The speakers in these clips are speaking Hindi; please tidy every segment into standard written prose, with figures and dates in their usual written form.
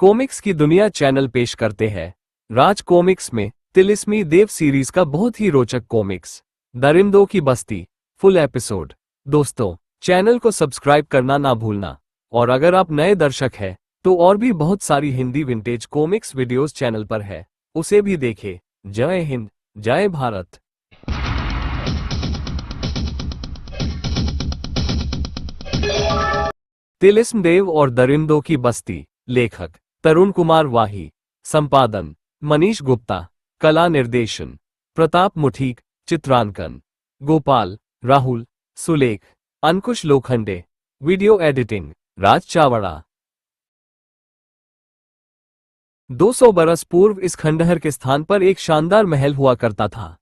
कॉमिक्स की दुनिया चैनल पेश करते हैं राज कॉमिक्स में तिलिस्मी देव सीरीज का बहुत ही रोचक कॉमिक्स दरिंदों की बस्ती फुल एपिसोड। दोस्तों, चैनल को सब्सक्राइब करना ना भूलना, और अगर आप नए दर्शक हैं तो और भी बहुत सारी Hindi vintage comics videos channel पर है, उसे भी देखें। जय हिंद, जय भारत। तिलिस्म देव और दरिंदों की बस्ती। लेखक तरुण कुमार वाही। संपादन मनीष गुप्ता। कला निर्देशन प्रताप मुठीक। चित्रांकन गोपाल, राहुल, सुलेख, अंकुश लोखंडे। वीडियो एडिटिंग राज चावड़ा। 200 बरस पूर्व इस खंडहर के स्थान पर एक शानदार महल हुआ करता था।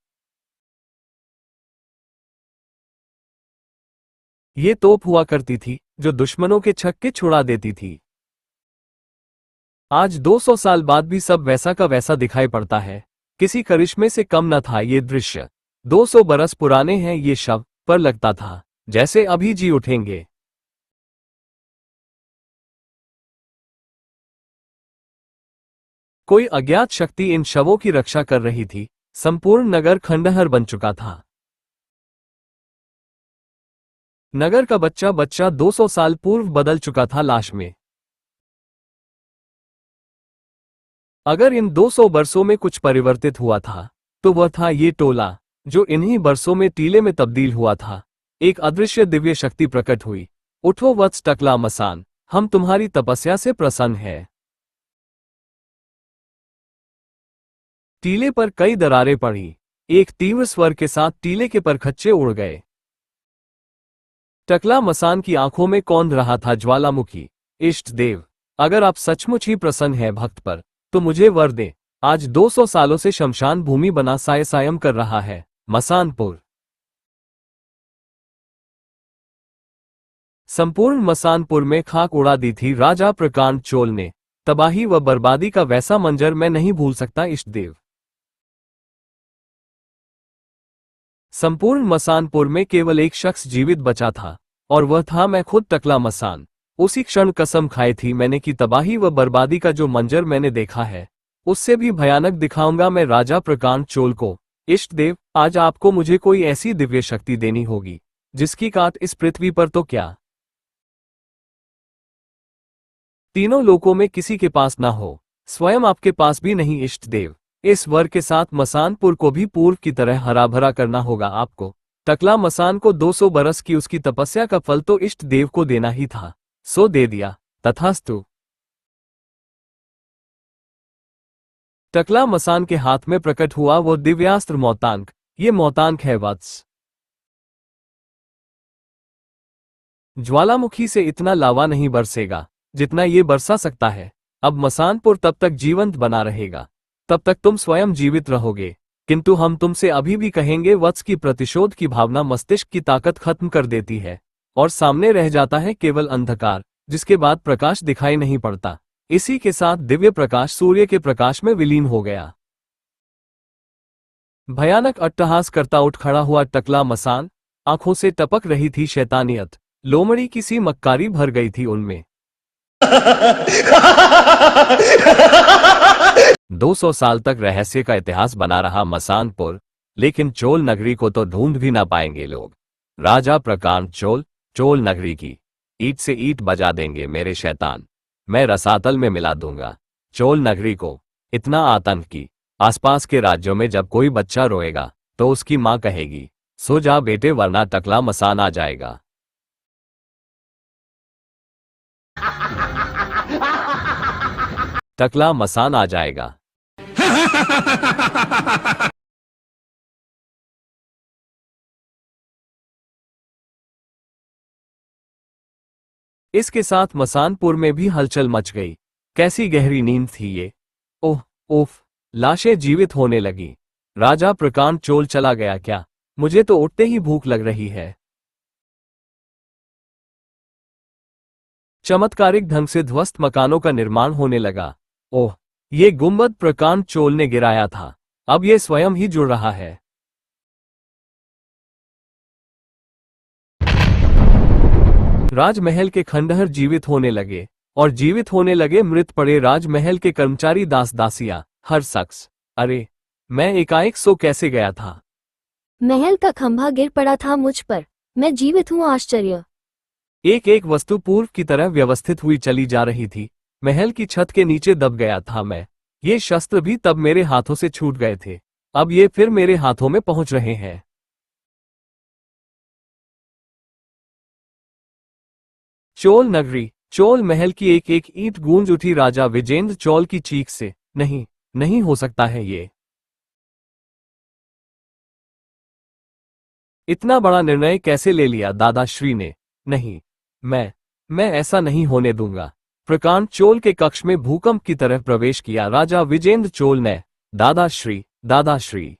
ये तोप हुआ करती थी जो दुश्मनों के छक्के छुड़ा देती थी। आज 200 साल बाद भी सब वैसा का वैसा दिखाई पड़ता है। किसी करिश्मे से कम न था ये दृश्य। 200 बरस पुराने हैं ये शव, पर लगता था जैसे अभी जी उठेंगे। कोई अज्ञात शक्ति इन शवों की रक्षा कर रही थी। संपूर्ण नगर खंडहर बन चुका था। नगर का बच्चा बच्चा 200 साल पूर्व बदल चुका था लाश में। अगर इन 200 बरसों में कुछ परिवर्तित हुआ था तो वह था ये टोला, जो इन्हीं बरसों में टीले में तब्दील हुआ था। एक अदृश्य दिव्य शक्ति प्रकट हुई। उठो वत्स टकला मसान, हम तुम्हारी तपस्या से प्रसन्न हैं। टीले पर कई दरारें पड़ी। एक तीव्र स्वर के साथ टीले के परखच्चे उड़ गए। टकला मसान की आंखों में कौंध रहा था ज्वालामुखी। इष्ट देव, अगर आप सचमुच ही प्रसन्न हैं भक्त पर, तो मुझे वर दें। आज 200 सालों से शमशान भूमि बना सायसायम कर रहा है मसानपुर। संपूर्ण मसानपुर में खाक उड़ा दी थी राजा प्रकांड चोल ने। तबाही व बर्बादी का वैसा मंजर मैं नहीं भूल सकता इष्ट देव। संपूर्ण मसानपुर में केवल एक शख्स जीवित बचा था, और वह था मैं खुद टकला मसान। उसी क्षण कसम खाई थी मैंने कि तबाही व बर्बादी का जो मंजर मैंने देखा है, उससे भी भयानक दिखाऊंगा मैं राजा प्रकांड चोल को। इष्ट देव, आज आपको मुझे कोई ऐसी दिव्य शक्ति देनी होगी जिसकी काट इस पृथ्वी पर तो क्या, तीनों लोकों में किसी के पास ना हो, स्वयं आपके पास भी नहीं इष्ट देव। इस वर के साथ मसानपुर को भी पूर्व की तरह हरा भरा करना होगा आपको। टकला मसान को 200 बरस की उसकी तपस्या का फल तो इष्ट देव को देना ही था, सो दे दिया, तथास्तु। टकला मसान के हाथ में प्रकट हुआ वो दिव्यास्त्र मौतांक। ये मौतांक है वत्स। ज्वालामुखी से इतना लावा नहीं बरसेगा जितना ये बरसा सकता है। अब मसानपुर तब तक जीवंत बना रहेगा, तब तक तुम स्वयं जीवित रहोगे, किंतु हम तुमसे अभी भी कहेंगे वत्स की प्रतिशोध की भावना मस्तिष्क की ताकत खत्म कर देती है, और सामने रह जाता है केवल अंधकार, जिसके बाद प्रकाश दिखाई नहीं पड़ता। इसी के साथ दिव्य प्रकाश सूर्य के प्रकाश में विलीन हो गया। भयानक अट्टहास करता उठ खड़ा हुआ टकला मसान। आंखों से टपक रही थी शैतानियत। लोमड़ी की सी मक्कारी भर गई थी उनमें। 200 साल तक रहस्य का इतिहास बना रहा मसानपुर, लेकिन चोल नगरी को तो ढूंढ भी ना पाएंगे लोग। राजा प्रकांड चोल, चोल नगरी की ईंट से ईंट बजा देंगे मेरे शैतान। मैं रसातल में मिला दूंगा चोल नगरी को। इतना आतंक की आसपास के राज्यों में जब कोई बच्चा रोएगा तो उसकी मां कहेगी, सो जा बेटे वरना टकला मसान आ जाएगा। टकला मसान आ जाएगा। इसके साथ मसानपुर में भी हलचल मच गई। कैसी गहरी नींद थी ये। ओह ओफ, लाशें जीवित होने लगी। राजा प्रकांड चोल चला गया क्या? मुझे तो उठते ही भूख लग रही है। चमत्कारिक ढंग से ध्वस्त मकानों का निर्माण होने लगा। ओह, ये गुंबद प्रकांड चोल ने गिराया था, अब ये स्वयं ही जुड़ रहा है। राजमहल के खंडहर जीवित होने लगे, और जीवित होने लगे मृत पड़े राजमहल के कर्मचारी दास दासियां, हर शख्स। अरे, मैं एकाएक सो कैसे गया था? महल का खंभा गिर पड़ा था मुझ पर। मैं जीवित हूँ, आश्चर्य। एक एक वस्तु पूर्व की तरह व्यवस्थित हुई चली जा रही थी। महल की छत के नीचे दब गया था मैं। ये शस्त्र भी तब मेरे हाथों से छूट गए थे, अब ये फिर मेरे हाथों में पहुंच रहे हैं। चोल नगरी, चोल महल की एक एक ईंट गूंज उठी राजा विजेंद्र चोल की चीख से। नहीं, नहीं हो सकता है ये। इतना बड़ा निर्णय कैसे ले लिया दादाश्री ने? नहीं, मैं ऐसा नहीं होने दूंगा। प्रकांड चोल के कक्ष में भूकंप की तरह प्रवेश किया राजा विजेंद्र चोल ने। दादाश्री, दादाश्री,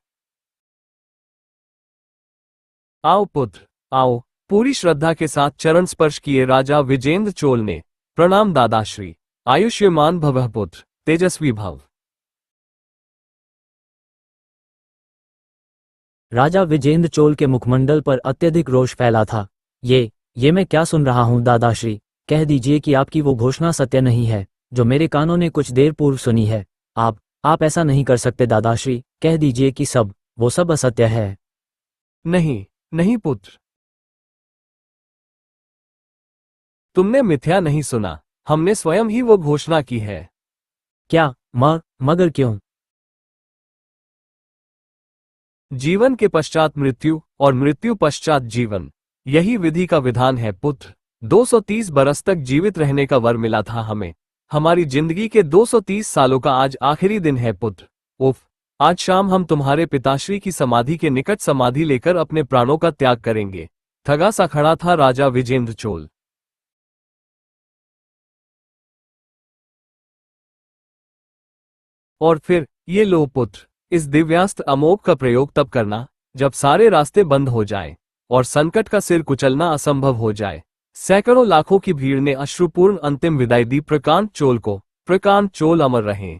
आओ पुत्र, आओ। पूरी श्रद्धा के साथ चरण स्पर्श किए राजा विजेंद्र चोल ने। प्रणाम दादाश्री, आयुष्मान भवः पुत्र, तेजस्वी भव। राजा विजेंद्र चोल के मुखमंडल पर अत्यधिक रोष फैला था। ये मैं क्या सुन रहा हूं दादाश्री? कह दीजिए कि आपकी वो घोषणा सत्य नहीं है जो मेरे कानों ने कुछ देर पूर्व सुनी है। आप ऐसा नहीं कर सकते दादाश्री। कह दीजिए कि वो सब असत्य है। नहीं, नहीं पुत्र, तुमने मिथ्या नहीं सुना। हमने स्वयं ही वो घोषणा की है। क्या? मगर क्यों? जीवन के पश्चात मृत्यु और मृत्यु पश्चात जीवन, यही विधि का विधान है पुत्र। 230 बरस तक जीवित रहने का वर मिला था हमें। हमारी जिंदगी के 230 सालों का आज आखिरी दिन है पुत्र। उफ, आज शाम हम तुम्हारे पिताश्री की समाधि के निकट समाधि लेकर अपने प्राणों का त्याग करेंगे। ठगा सा खड़ा था राजा विजेंद्र चोल। और फिर ये लो पुत्र, इस दिव्यास्त्र अमोघ का प्रयोग तब करना जब सारे रास्ते बंद हो जाएं और संकट का सिर कुचलना असंभव हो जाए। सैकड़ों लाखों की भीड़ ने अश्रुपूर्ण अंतिम विदाई दी प्रकांड चोल को। प्रकांड चोल अमर रहें।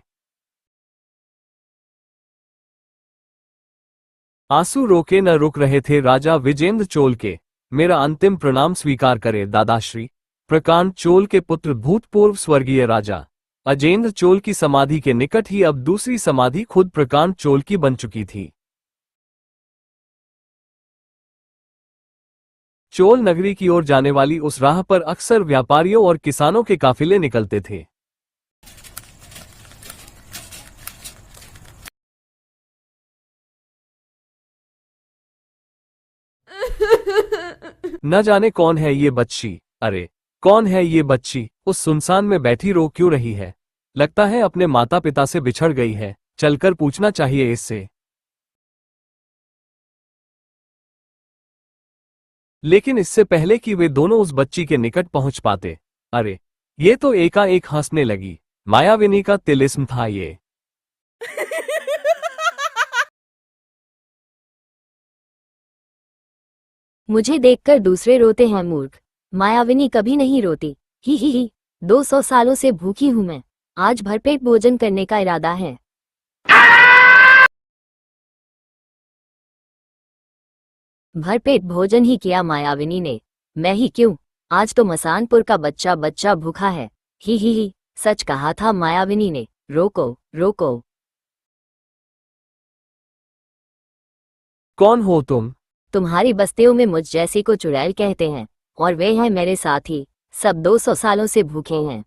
आंसू रोके न रुक रहे थे राजा विजेंद्र चोल के। मेरा अंतिम प्रणाम स्वीकार करे दादाश्री। प्रकांड चोल के पुत्र भूतपूर्व स्वर्गीय राजा अजेंद्र चोल की समाधि के निकट ही अब दूसरी समाधि खुद प्रकांड चोल की बन चुकी थी। चोल नगरी की ओर जाने वाली उस राह पर अक्सर व्यापारियों और किसानों के काफिले निकलते थे। न जाने कौन है ये बच्ची। अरे, कौन है ये बच्ची? उस सुनसान में बैठी रो क्यों रही है? लगता है अपने माता पिता से बिछड़ गई है। चलकर पूछना चाहिए इससे। लेकिन इससे पहले कि वे दोनों उस बच्ची के निकट पहुंच पाते, अरे, ये तो एकाएक हंसने लगी। मायाविनी का तिलिस्म था ये। मुझे देखकर दूसरे रोते हैं मूर्ख। मायाविनी कभी नहीं रोती। ही 200 सालों से भूखी हूं मैं। आज भरपेट भोजन करने का इरादा है। भरपेट भोजन ही किया मायाविनी ने। मैं ही क्यों? आज तो मसानपुर का बच्चा बच्चा भूखा है। ही सच कहा था मायाविनी ने। रोको, रोको। कौन हो तुम? तुम्हारी बस्तियों में मुझ जैसी को चुड़ैल कहते हैं और वे हैं मेरे साथी। सब 200 सालों से भूखे हैं।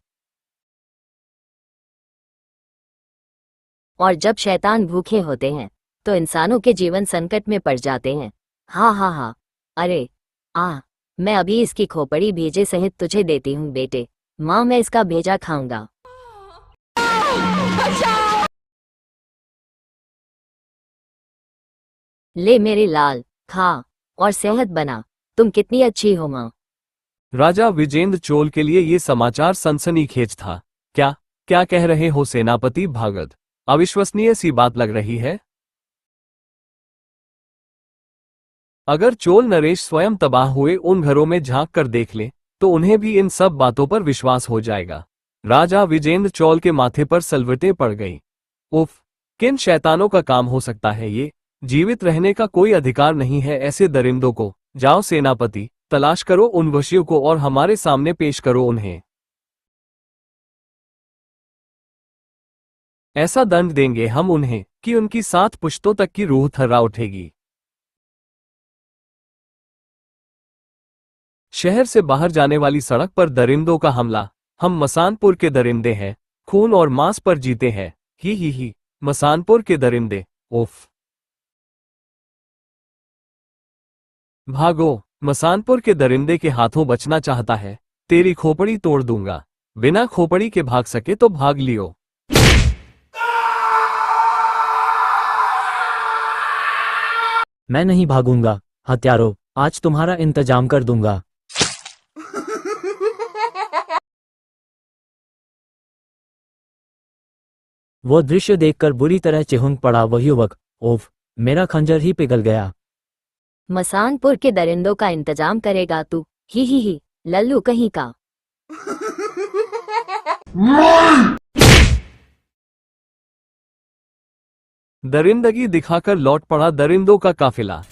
और जब शैतान भूखे होते हैं तो इंसानों के जीवन संकट में पड़ जाते हैं। हाँ। अरे, मैं अभी इसकी खोपड़ी भेजे सहित तुझे देती हूँ बेटे। माँ, मैं इसका भेजा खाऊंगा। ले मेरे लाल, खा और सेहत बना। तुम कितनी अच्छी हो माँ। राजा विजेंद्र चोल के लिए ये समाचार सनसनीखेज था। क्या क्या कह रहे हो सेनापति भागद? अविश्वसनीय सी बात लग रही है। अगर चोल नरेश स्वयं तबाह हुए उन घरों में झांक कर देख ले तो उन्हें भी इन सब बातों पर विश्वास हो जाएगा। राजा विजेंद्र चोल के माथे पर सलवटें पड़ गईं। उफ, किन शैतानों का काम हो सकता है ये? जीवित रहने का कोई अधिकार नहीं है ऐसे दरिंदों को। जाओ सेनापति, तलाश करो उन वशियों को और हमारे सामने पेश करो उन्हें। ऐसा दंड देंगे हम उन्हें कि उनकी 7 पुश्तों तक की रूह थर्रा उठेगी। शहर से बाहर जाने वाली सड़क पर दरिंदों का हमला। हम मसानपुर के दरिंदे हैं, खून और मांस पर जीते हैं। ही, मसानपुर के दरिंदे, उफ। भागो, मसानपुर के दरिंदे के हाथों बचना चाहता है, तेरी खोपड़ी तोड़ दूंगा। बिना खोपड़ी के भाग सके तो भाग लियो। मैं नहीं भागूंगा, हत्यारों, आज तुम्हारा इंतजाम कर दूंगा। वो दृश्य देखकर बुरी तरह चिहुक पड़ा वह युवक। ओफ, मेरा खंजर ही पिघल गया। मसानपुर के दरिंदों का इंतजाम करेगा तू? ही, लल्लू कहीं का। दरिंदगी दिखाकर लौट पड़ा दरिंदों का काफिला।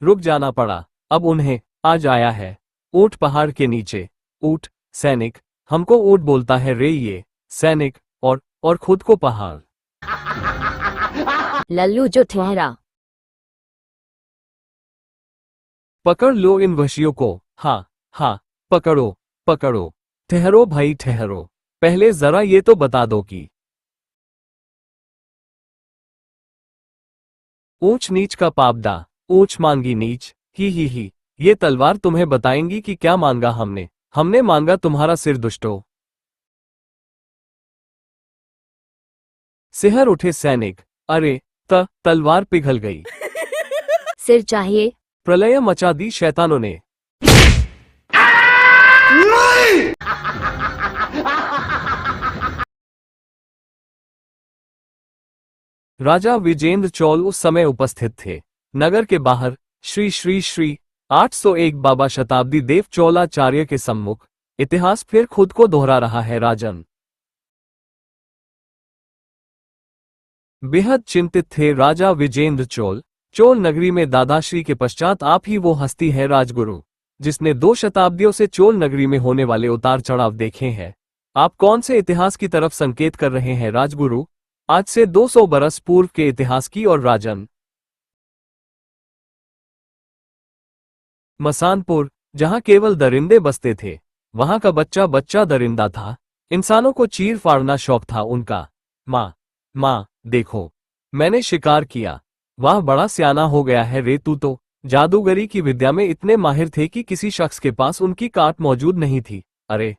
रुक जाना पड़ा, अब उन्हें आज आया है। ऊंट पहाड़ के नीचे। ऊंट, सैनिक, हमको ऊंट बोलता है रे ये सैनिक, और खुद को पहाड़। लल्लू जो ठहरा। पकड़ लो इन वशियों को। हाँ, पकड़ो, पकड़ो। ठहरो भाई ठहरो, पहले जरा ये तो बता दो कि ऊंच नीच का पापदा, ऊंच मांगी नीच। ही, ये तलवार तुम्हें बताएंगी कि क्या मांगा हमने मांगा तुम्हारा सिर दुष्टो। सिहर उठे सैनिक, अरे तलवार पिघल गई। सिर चाहिए? प्रलय मचा दी शैतानों ने। राजा विजेंद्र चोल उस समय उपस्थित थे। नगर के बाहर श्री 801 बाबा शताब्दी देव चोलाचार्य के सम्मुख। इतिहास फिर खुद को दोहरा रहा है राजन। बेहद चिंतित थे राजा विजेंद्र चोल। चोल नगरी में दादाश्री के पश्चात आप ही वो हस्ती है राजगुरु, जिसने 2 शताब्दियों से चोल नगरी में होने वाले उतार चढ़ाव देखे हैं। आप कौन से इतिहास की तरफ संकेत कर रहे हैं राजगुरु? आज से 200 बरस पूर्व के इतिहास की और राजन। मसानपुर, जहां केवल दरिंदे बसते थे, वहां का बच्चा बच्चा दरिंदा था। इंसानों को चीर फाड़ना शौक था उनका। माँ, देखो, मैंने शिकार किया। वाह, बड़ा सियाना हो गया है रे तू तो। जादूगरी की विद्या में इतने माहिर थे कि किसी शख्स के पास उनकी काट मौजूद नहीं थी। अरे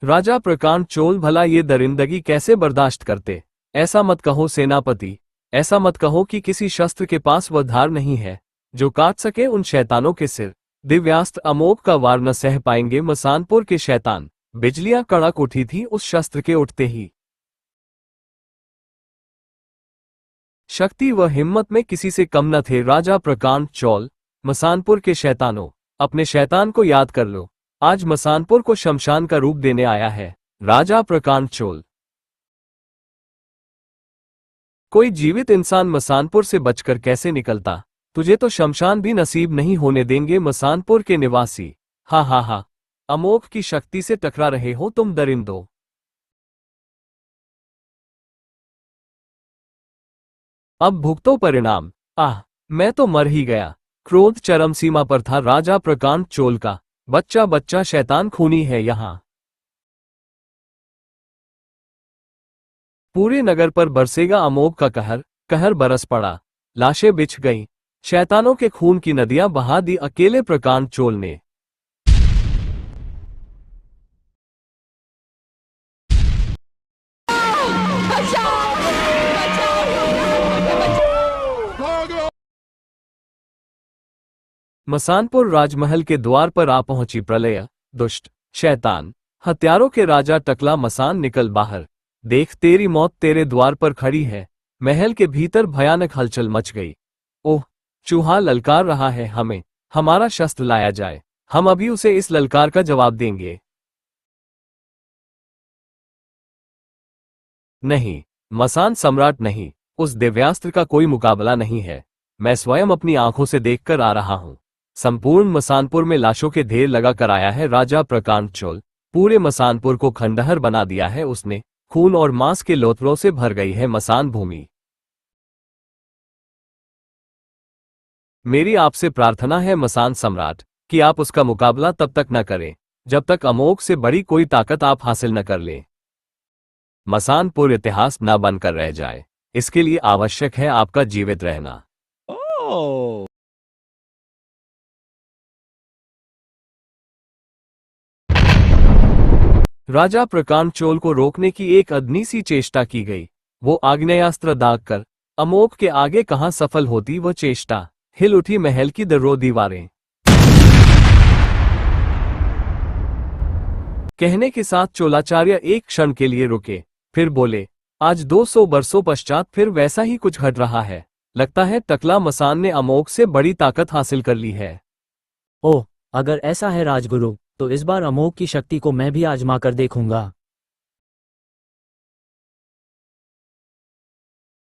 राजा प्रकांड चोल, भला ये दरिंदगी कैसे बर्दाश्त करते? ऐसा मत कहो सेनापति, ऐसा मत कहो कि किसी शस्त्र के पास वह धार नहीं है जो काट सके उन शैतानों के सिर। दिव्यास्त्र अमोघ का वार न सह पाएंगे मसानपुर के शैतान। बिजलियां कड़क उठी थी उस शस्त्र के उठते ही। शक्ति व हिम्मत में किसी से कम न थे राजा प्रकांड चोल। मसानपुर के शैतानों, अपने शैतान को याद कर लो। आज मसानपुर को शमशान का रूप देने आया है राजा प्रकांड चोल। कोई जीवित इंसान मसानपुर से बचकर कैसे निकलता? तुझे तो शमशान भी नसीब नहीं होने देंगे मसानपुर के निवासी। हा, अमोघ की शक्ति से टकरा रहे हो तुम दरिंदो। अब भुगतो परिणाम। मैं तो मर ही गया। क्रोध चरम सीमा पर था राजा प्रकांड चोल का। बच्चा बच्चा शैतान खूनी है यहां। पूरे नगर पर बरसेगा अमोघ का कहर बरस पड़ा। लाशें बिछ गईं। शैतानों के खून की नदियां बहा दी अकेले प्रकांड चोल ने। मसानपुर राजमहल के द्वार पर आ पहुंची प्रलय। दुष्ट, शैतान, हत्यारों के राजा टकला मसान, निकल बाहर। देख, तेरी मौत तेरे द्वार पर खड़ी है। महल के भीतर भयानक हलचल मच गई। ओह, चूहा ललकार रहा है हमें। हमारा शस्त्र लाया जाए, हम अभी उसे इस ललकार का जवाब देंगे। नहीं, मसान सम्राट नहीं, उस दिव्यास्त्र का कोई मुकाबला नहीं है। मैं स्वयं अपनी आंखों से देखकर आ रहा हूं। संपूर्ण मसानपुर में लाशों के ढेर लगा कर आया है राजा प्रकांड चोल। पूरे मसानपुर को खंडहर बना दिया है उसने। खून और मांस के लोथड़ों से भर गई है मसान भूमि। मेरी आपसे प्रार्थना है मसान सम्राट कि आप उसका मुकाबला तब तक न करें जब तक अमोघ से बड़ी कोई ताकत आप हासिल न कर लें। मसानपुर इतिहास न बनकर रह जाए, इसके लिए आवश्यक है आपका जीवित रहना। राजा प्रकांड चोल को रोकने की एक अदनी सी चेष्टा की गई। वो आग्नेयास्त्र दागकर अमोघ के आगे कहां सफल होती वह चेष्टा। हिल उठी महल की दर्रो दीवारें। कहने के साथ चोलाचार्य एक क्षण के लिए रुके, फिर बोले, आज 200 बरसों पश्चात फिर वैसा ही कुछ घट रहा है। लगता है टकला मसान ने अमोघ से बड़ी ताकत हासिल कर ली है। ओह, अगर ऐसा है राजगुरु, तो इस बार अमोघ की शक्ति को मैं भी आजमा कर देखूंगा।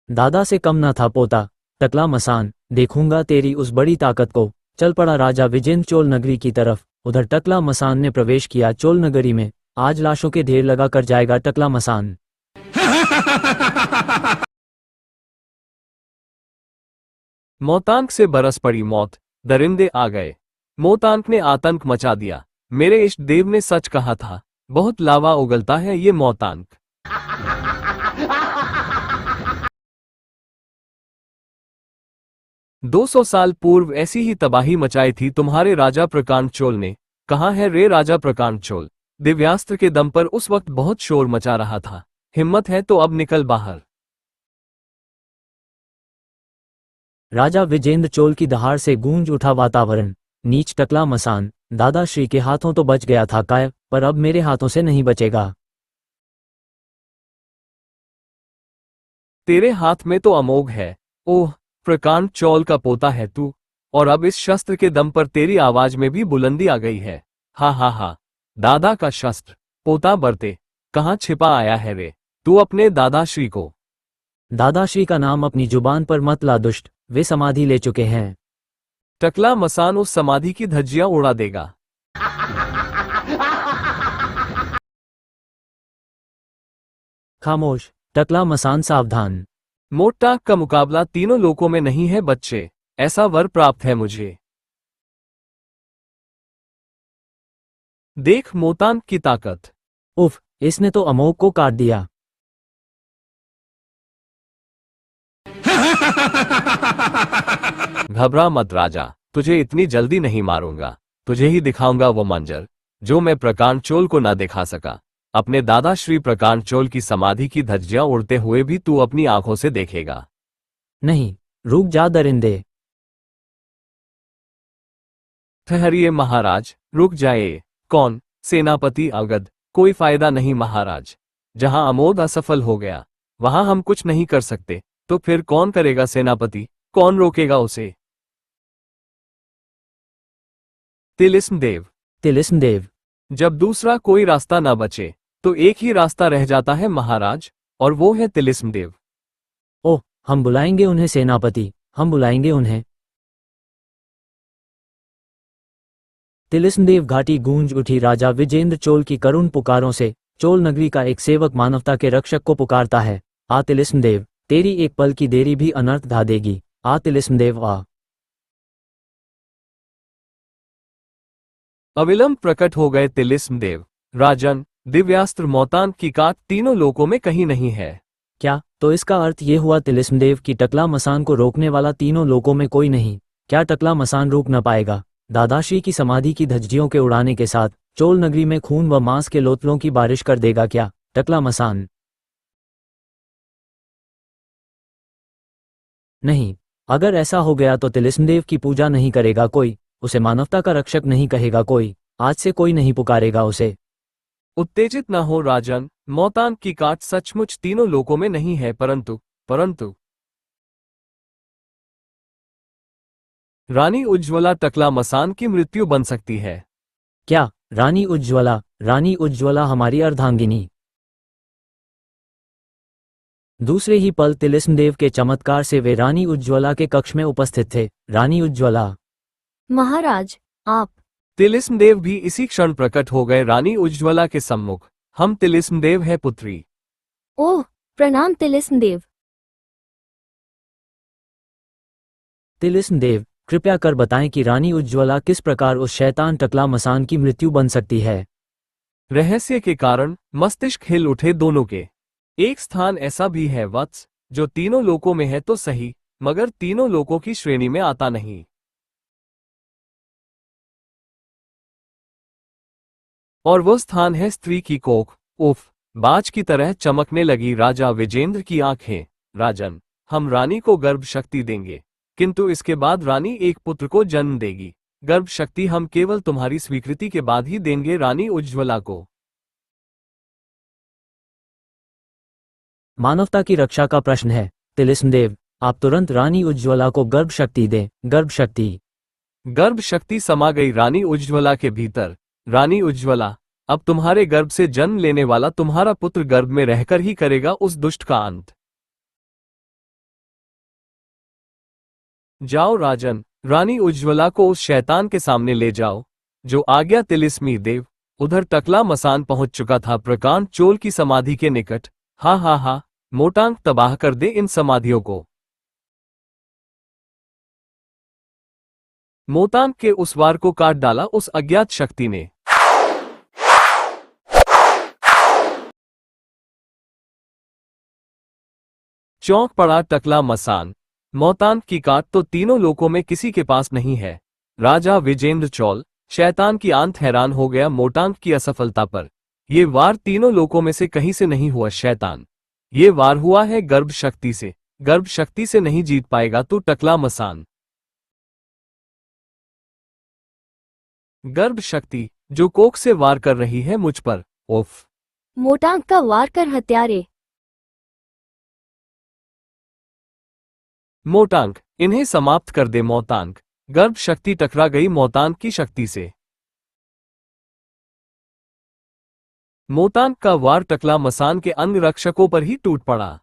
दादा से कम न था पोता, टकला मसान, देखूंगा तेरी उस बड़ी ताकत को। चल पड़ा राजा विजेंद्र चोल नगरी की तरफ। उधर टकला मसान ने प्रवेश किया चोल नगरी में। आज लाशों के ढेर लगा कर जाएगा टकला मसान। मोतांक से बरस पड़ी मौत। दरिंदे आ गए। मोतांक ने आतंक मचा दिया। मेरे इष्ट देव ने सच कहा था, बहुत लावा उगलता है ये मोतांक। 200 साल पूर्व ऐसी ही तबाही मचाई थी तुम्हारे राजा प्रकांड चोल ने। कहाँ है रे राजा प्रकांड चोल? दिव्यास्त्र के दम पर उस वक्त बहुत शोर मचा रहा था। हिम्मत है तो अब निकल बाहर। राजा विजेंद्र चोल की दहाड़ से गूंज उठा वातावरण। नीच टकला मसान, दादाश्री के हाथों तो बच गया था काय, पर अब मेरे हाथों से नहीं बचेगा। तेरे हाथ में तो अमोघ है। ओह, प्रकांड चौल का पोता है तू, और अब इस शस्त्र के दम पर तेरी आवाज में भी बुलंदी आ गई है। हा हा हा, दादा का शस्त्र, पोता बरते, कहाँ छिपा आया है रे तू अपने दादाश्री को? दादाश्री का नाम अपनी जुबान पर मत ला दुष्ट, वे समाधि ले चुके हैं। टकला मसान उस समाधि की धज्जियां उड़ा देगा। खामोश, टकला मसान सावधान। मोटाक का मुकाबला तीनों लोकों में नहीं है बच्चे, ऐसा वर प्राप्त है मुझे। देख मोतांक की ताकत। उफ, इसने तो अमोघ को काट दिया। घबरा मत राजा, तुझे इतनी जल्दी नहीं मारूंगा। तुझे ही दिखाऊंगा वो मंजर जो मैं प्रकांड चोल को न दिखा सका। अपने दादा श्री प्रकांड चोल की समाधि की धज्जियां उड़ते हुए भी तू अपनी आंखों से देखेगा। नहीं, रुक जा दरिंदे। ठहरिए महाराज, रुक जाए। कौन? सेनापति अवगध। कोई फायदा नहीं महाराज। जहां अमोद असफल हो गया वहां हम कुछ नहीं कर सकते, तो फिर कौन करेगा सेनापति? कौन रोकेगा उसे? तिलिस्म देव। तिलिस्म देव। जब दूसरा कोई रास्ता ना बचे तो एक ही रास्ता रह जाता है महाराज, और वो है तिलिस्म देव। ओह, हम बुलाएंगे उन्हें सेनापति, हम बुलाएंगे उन्हें। तिलिस्मदेव घाटी गूंज उठी राजा विजेंद्र चोल की करुण पुकारों से। चोल नगरी का एक सेवक मानवता के रक्षक को पुकारता है। आ तिलिस्मदेव, तेरी एक पल की देरी भी अनर्थ ढा देगी। आ तिलिस्मदेव आ। अविलंब प्रकट हो गए तिलिस्म देव। राजन, दिव्यास्त्र मोतांक की काट तीनों लोकों में कहीं नहीं है। क्या? तो इसका अर्थ ये हुआ तिलिस्मदेव की टकला मसान को रोकने वाला तीनों लोकों में कोई नहीं। क्या टकला मसान रोक न पाएगा? दादाश्री की समाधि की धज्जियों के उड़ाने के साथ चोल नगरी में खून व मांस के लोथलों की बारिश कर देगा क्या टकला मसान? नहीं, अगर ऐसा हो गया तो तिलिस्मदेव की पूजा नहीं करेगा कोई, उसे मानवता का रक्षक नहीं कहेगा कोई, आज से कोई नहीं पुकारेगा उसे। उत्तेजित न हो राजन, मोतांक की काट सचमुच तीनों लोकों में नहीं है, परंतु रानी उज्ज्वला टकला मसान की मृत्यु बन सकती है। क्या? रानी उज्ज्वला? रानी उज्ज्वला हमारी अर्धांगिनी। दूसरे ही पल तिलिस्मदेव के चमत्कार से वे रानी उज्ज्वला के कक्ष में उपस्थित थे। रानी उज्ज्वला। महाराज, आप। तिलिस्मदेव भी इसी क्षण प्रकट हो गए रानी उज्ज्वला के सम्मुख। हम तिलिस्मदेव है पुत्री। ओह, प्रणाम तिलिस्मदेव। तिलिस्मदेव, कृपया कर बताएं कि रानी उज्ज्वला किस प्रकार उस शैतान टकला मसान की मृत्यु बन सकती है। रहस्य के कारण मस्तिष्क हिल उठे दोनों के। एक स्थान ऐसा भी है वत्स, जो तीनों लोकों में है तो सही, मगर तीनों लोकों की श्रेणी में आता नहीं। और वो स्थान है स्त्री की कोख। उफ, बाज की तरह चमकने लगी राजा विजेंद्र की आंखें। राजन, हम रानी को गर्भ शक्ति देंगे, किंतु इसके बाद रानी एक पुत्र को जन्म देगी। गर्भ शक्ति हम केवल तुम्हारी स्वीकृति के बाद ही देंगे रानी उज्ज्वला को। मानवता की रक्षा का प्रश्न है तिलिस्मदेव, आप तुरंत रानी उज्ज्वला को गर्भ शक्ति दें। गर्भ शक्ति। गर्भ शक्ति समा गई रानी उज्ज्वला के भीतर। रानी उज्ज्वला, अब तुम्हारे गर्भ से जन्म लेने वाला तुम्हारा पुत्र गर्भ में रहकर ही करेगा उस दुष्ट का अंत। जाओ राजन, रानी उज्ज्वला को उस शैतान के सामने ले जाओ जो आज्ञा तिलिस्मी देव। उधर टकला मसान पहुंच चुका था प्रकांड चोल की समाधि के निकट। हा हा हा, मोटांग तबाह कर दे इन समाधियों को। मोतांग के उस वार को काट डाला उस अज्ञात शक्ति ने। चौंक पड़ा टकला मसान। मोतांग की काट तो तीनों लोकों में किसी के पास नहीं है। राजा विजेंद्र चोल, शैतान की आंत हैरान हो गया मोटांग की असफलता पर। ये वार तीनों लोकों में से कहीं से नहीं हुआ शैतान, ये वार हुआ है गर्भ शक्ति से। गर्भ शक्ति से नहीं जीत पाएगा तू टकला मसान। गर्भ शक्ति जो कोख से वार कर रही है मुझ पर। उफ। मोटांग का वार कर हत्यारे। मोटांग, इन्हें समाप्त कर दे मोतांग। गर्भ शक्ति टकरा गई मोतांग की शक्ति से। मोतांग का वार टकला मसान के अंग रक्षकों पर ही टूट पड़ा।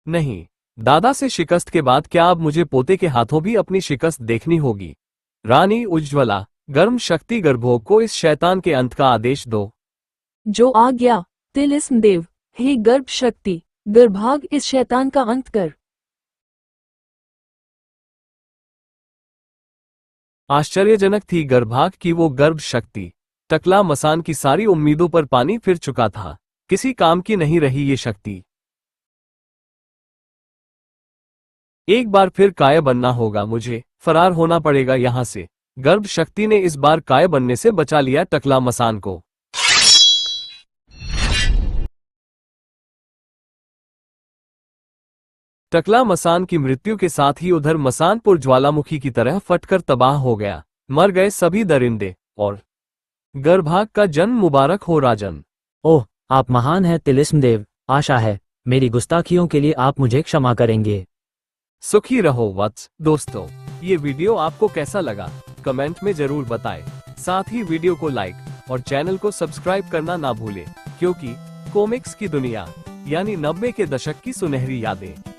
नहीं, दादा से शिकस्त के बाद क्या अब मुझे पोते के हाथों भी अपनी शिकस्त देखनी होगी। रानी उज्ज्वला, गर्म शक्ति गर्भोग को इस शैतान के अंत का आदेश दो। जो आज्ञा तिलिस्मदेव। हे गर्भ शक्ति, गर्भाग इस शैतान का अंत कर। आश्चर्यजनक थी गर्भाग की वो गर्भ शक्ति। टकला मसान की सारी उम्मीदों पर पानी फिर चुका था। किसी काम की नहीं रही ये शक्ति। एक बार फिर काय बनना होगा मुझे, फरार होना पड़ेगा यहां से। गर्भ शक्ति ने इस बार काय बनने से बचा लिया टकला मसान को। टकला मसान की मृत्यु के साथ ही उधर मसानपुर ज्वालामुखी की तरह फटकर तबाह हो गया। मर गए सभी दरिंदे और गर्भाग का जन्म मुबारक हो राजन। ओह, आप महान हैं तिलिस्मदेव। आशा है मेरी गुस्ताखियों के लिए आप मुझे क्षमा करेंगे। सुखी रहो वत्स। दोस्तों, ये वीडियो आपको कैसा लगा कमेंट में जरूर बताएं। साथ ही वीडियो को लाइक और चैनल को सब्सक्राइब करना ना भूलें, क्योंकि कॉमिक्स की दुनिया यानी 90 के दशक की सुनहरी यादें